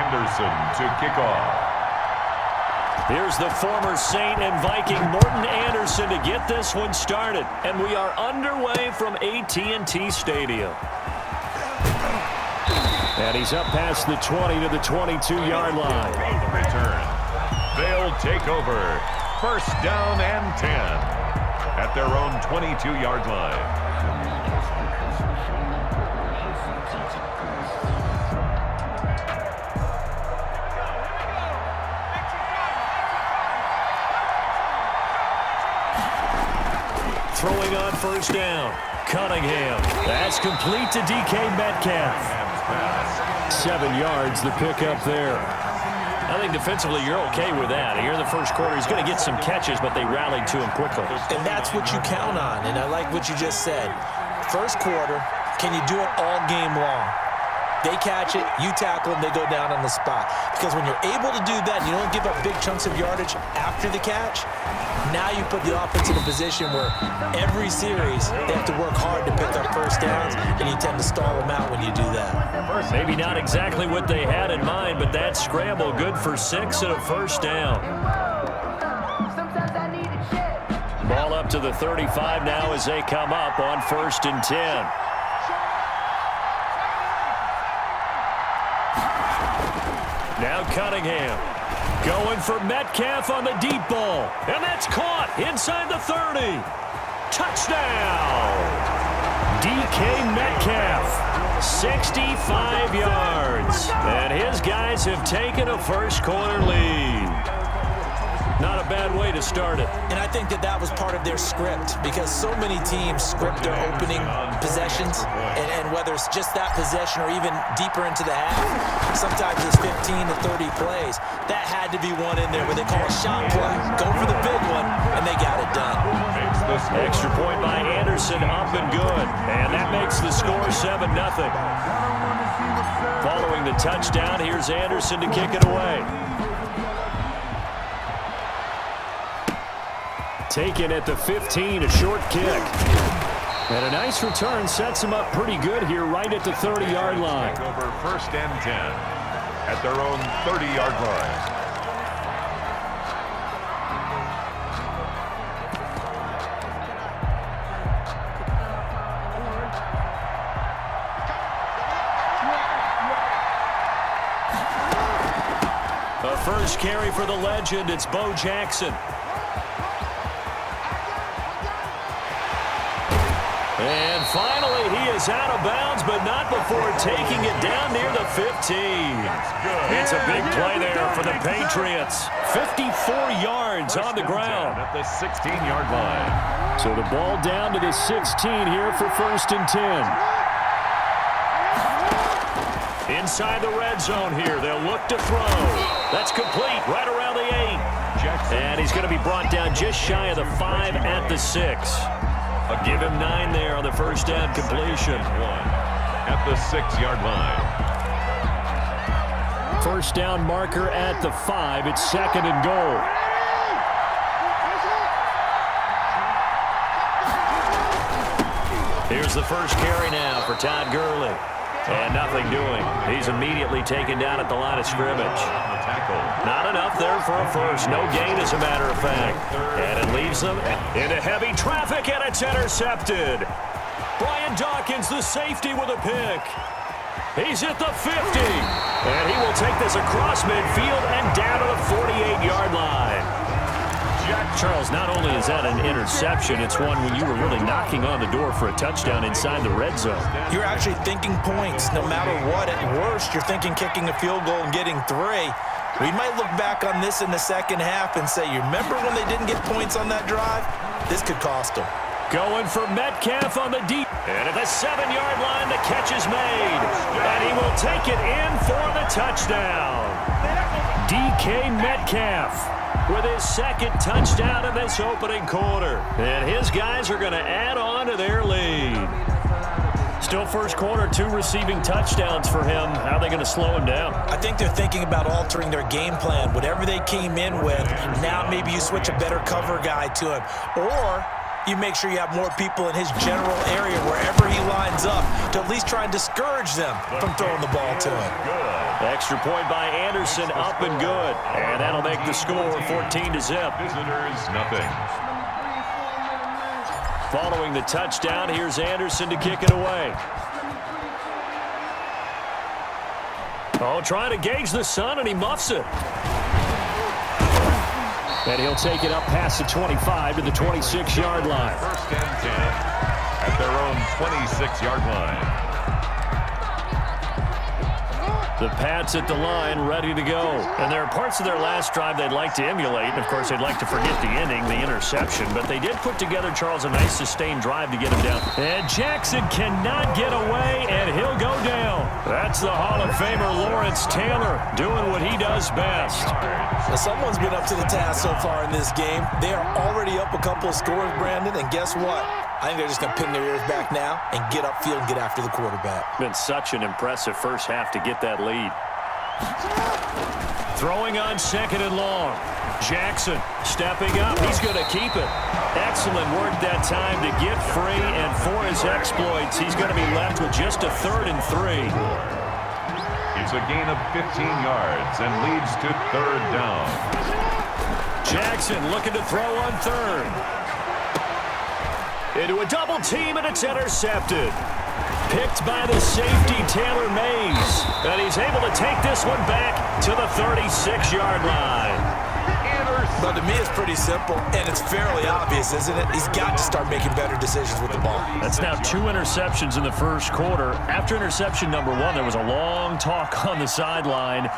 Anderson to kick off. Here's the former Saint and Viking Morten Andersen to get this one started. And we are underway from AT&T Stadium. And he's up past the 20 to the 22-yard line. The return. They'll take over. First down and 10 at their own 22-yard line. Throwing on first down. Cunningham. That's complete to DK Metcalf. 7 yards, the pickup there. I think defensively you're okay with that. Here in the first quarter, he's going to get some catches, but they rallied to him quickly. And that's what you count on, and I like what you just said. First quarter, can you do it all game long? They catch it, you tackle them, they go down on the spot. Because when you're able to do that, and you don't give up big chunks of yardage after the catch, now you put the offense in a position where every series they have to work hard to pick up first downs, and you tend to stall them out when you do that. Maybe not exactly what they had in mind, but that scramble good for 6 and a first down. Ball up to the 35 now as they come up on 1st and 10. Now Cunningham going for Metcalf on the deep ball. And that's caught inside the 30. Touchdown! DK Metcalf, 65 yards. And his guys have taken a first quarter lead. Not a bad way to start it. And I think that was part of their script, because so many teams script their opening possessions, and whether it's just that possession or even deeper into the half, sometimes it's 15 to 30 plays. That had to be one in there where they call a shot play. Go for the big one, and they got it done. Extra point by Anderson, up and good. And that makes the score 7-0. Following the touchdown, here's Anderson to kick it away. Taken at the 15, a short kick. And a nice return sets him up pretty good here right at the 30-yard line. Over 1st and 10 at their own 30-yard line. A first carry for the legend, it's Bo Jackson. And finally, he is out of bounds, but not before taking it down near the 15. It's a big play there for the Patriots. 54 yards on the ground. At the 16-yard line. So the ball down to the 16 here for 1st and 10. Inside the red zone here, they'll look to throw. That's complete right around the 8. And he's going to be brought down just shy of the 5 at the 6. I'll give him 9 there on the first down completion. 1 at the 6-yard line. First down marker at the 5. It's 2nd and goal. Here's the first carry now for Todd Gurley. And nothing doing. He's immediately taken down at the line of scrimmage. Not enough there for a first. No gain, as a matter of fact. And it leaves them into heavy traffic, and it's intercepted. Brian Dawkins, the safety, with a pick. He's at the 50. And he will take this across midfield and down to the 48-yard line. Charles, not only is that an interception, it's one when you were really knocking on the door for a touchdown inside the red zone. You're actually thinking points no matter what. At worst, you're thinking kicking a field goal and getting 3. We might look back on this in the second half and say, you remember when they didn't get points on that drive? This could cost them. Going for Metcalf on the deep. And at the 7-yard line, the catch is made. And he will take it in for the touchdown. DK Metcalf with his 2nd touchdown in this opening quarter. And his guys are going to add on to their lead. Still first quarter, 2 receiving touchdowns for him. How are they going to slow him down? I think they're thinking about altering their game plan. Whatever they came in with, now maybe you switch a better cover guy to him. Or you make sure you have more people in his general area wherever he lines up to at least try and discourage them from throwing the ball to him. Extra point by Anderson, up and good. And that'll make the score 14-0. Visitors, nothing. Following the touchdown, here's Anderson to kick it away. Oh, trying to gauge the sun, and he muffs it. And he'll take it up past the 25 to the 26-yard line. First and 10 at their own 26-yard line. The Pats at the line, ready to go. And there are parts of their last drive they'd like to emulate. And, of course, they'd like to forget the ending, the interception. But they did put together, Charles, a nice sustained drive to get him down. And Jackson cannot get away, and he'll go down. That's the Hall of Famer Lawrence Taylor doing what he does best. Now, someone's been up to the task so far in this game. They are already up a couple of scores, Brandon. And guess what? I think they're just going to pin their ears back now and get upfield and get after the quarterback. Been such an impressive first half to get that lead. Throwing on second and long. Jackson stepping up. He's going to keep it. Excellent work that time to get free, and for his exploits, he's going to be left with just a 3rd and 3. It's a gain of 15 yards and leads to 3rd down. Jackson looking to throw on 3rd. Into a double team, and it's intercepted. Picked by the safety, Taylor Mays. And he's able to take this one back to the 36-yard line. But to me, it's pretty simple, and it's fairly obvious, isn't it? He's got to start making better decisions with the ball. That's now 2 interceptions in the first quarter. After interception number 1, there was a long talk on the sideline.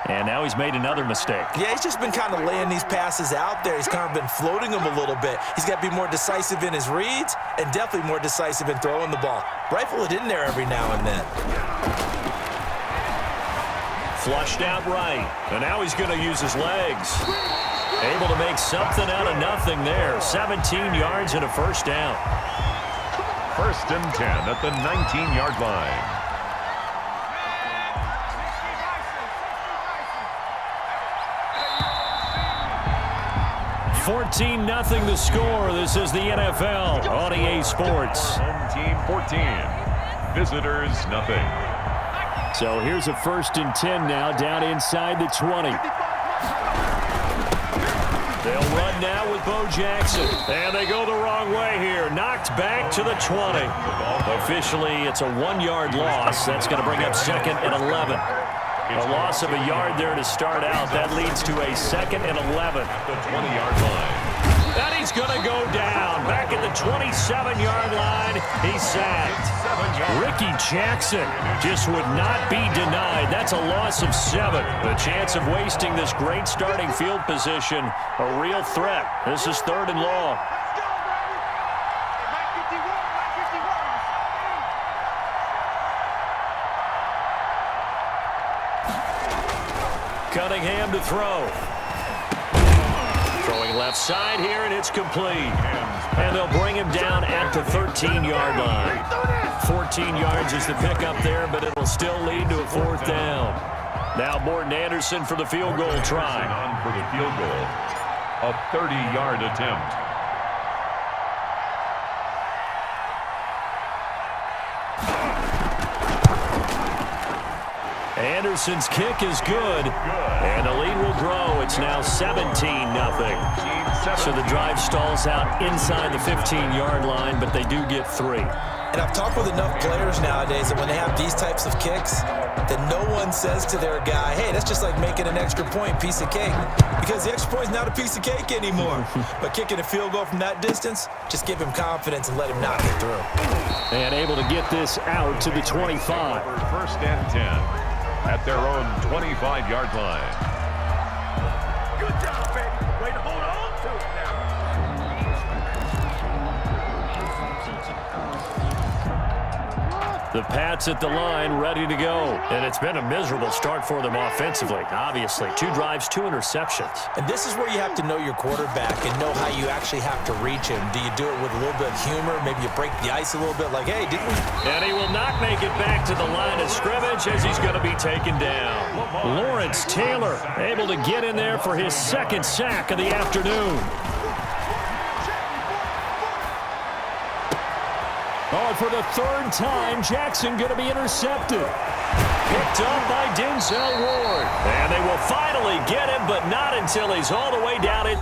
And now he's made another mistake. Yeah, he's just been kind of laying these passes out there. He's kind of been floating them a little bit. He's got to be more decisive in his reads and definitely more decisive in throwing the ball. Rifle it in there every now and then. Flushed out right. And now he's going to use his legs. Able to make something out of nothing there. 17 yards and a first down. First and 10 at the 19-yard line. 14-0 the score. This is the NFL on EA Sports. Home team 14. Visitors nothing. So here's a 1st and 10 now down inside the 20. They'll run now with Bo Jackson. And they go the wrong way here. Knocked back to the 20. Officially, it's a 1-yard loss. That's going to bring up 2nd and 11. A loss of a yard there to start out. That leads to a 2nd and 11. At the 20-yard line. And he's going to go down. Back at the 27-yard line. He's sacked. Ricky Jackson just would not be denied. That's a loss of 7. The chance of wasting this great starting field position, a real threat. This is 3rd and long. Cunningham to throw. Throwing left side here, and it's complete. And they'll bring him down at the 13-yard line. 14 yards is the pickup there, but it'll still lead to a 4th down. Now Morton Anderson for the field goal try. On for the field goal. A 30-yard attempt. Anderson's kick is good, and the lead will grow. It's now 17-0. So the drive stalls out inside the 15-yard line, but they do get 3. And I've talked with enough players nowadays that when they have these types of kicks, that no one says to their guy, hey, that's just like making an extra point, piece of cake. Because the extra point is not a piece of cake anymore. But kicking a field goal from that distance, just give him confidence and let him knock it through. And able to get this out to the 25. First and 10 at their own 25-yard line. Good job, baby. Way to hold on to it now. The Pats at the line, ready to go. And it's been a miserable start for them offensively. Obviously, 2 drives, 2 interceptions. And this is where you have to know your quarterback and know how you actually have to reach him. Do you do it with a little bit of humor? Maybe you break the ice a little bit like, hey, didn't we? And he will not make it back to the line of scrimmage as he's going to be taken down. Lawrence Taylor able to get in there for his 2nd sack of the afternoon. Oh, and for the third time, Jackson going to be intercepted. Picked up by Denzel Ward. And they will finally get him, but not until he's all the way down it.